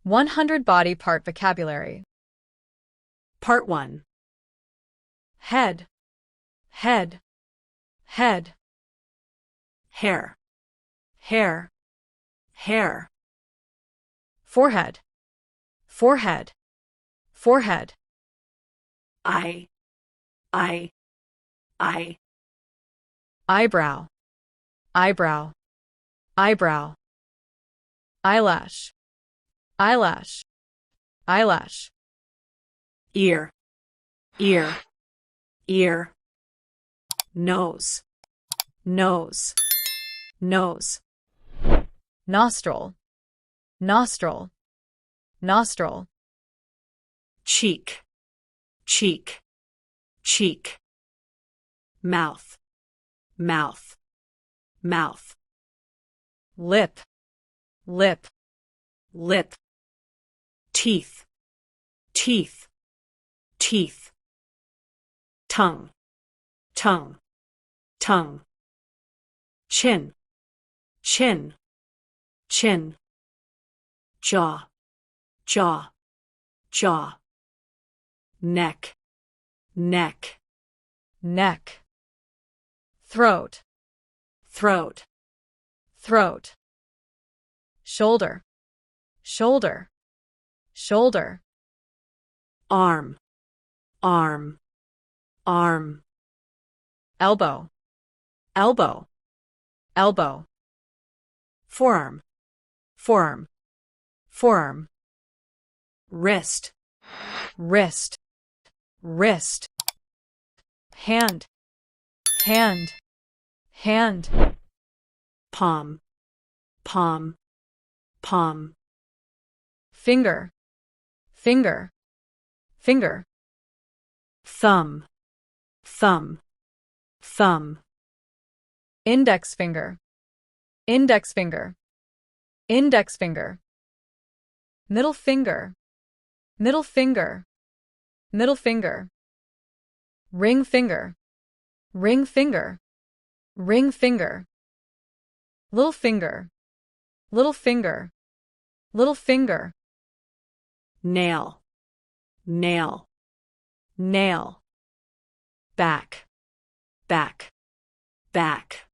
100 body part vocabulary. Part 1. Head, head, head. Hair, Hair. hair. Forehead, forehead, forehead. Eye, eye, eye. Eyebrow, eyebrow, eyebrow. Eyelash, eyelash, eyelash. Ear, ear, ear. Nose, nose, nose. Nostril, nostril, nostril. Cheek, cheek, cheek. Mouth, mouth, mouth. Lip, lip, Lip. Teeth, teeth, teeth. Tongue, tongue, tongue. Chin, chin, chin. Jaw, jaw, jaw. Neck, neck, neck. Throat, throat. throat. Shoulder, shoulder, shoulder. Arm, arm, arm. Elbow, Elbow, elbow. forearm, forearm, forearm. Wrist, Wrist, wrist. Hand, hand, hand. palm, palm, palm. Finger, finger, finger. Thumb, thumb, thumb. Index finger, index finger, index finger. Middle finger, middle finger, middle finger. Ring finger, ring finger, ring finger. Little finger, little finger, little finger. Nail, nail, nail. Back, back, back.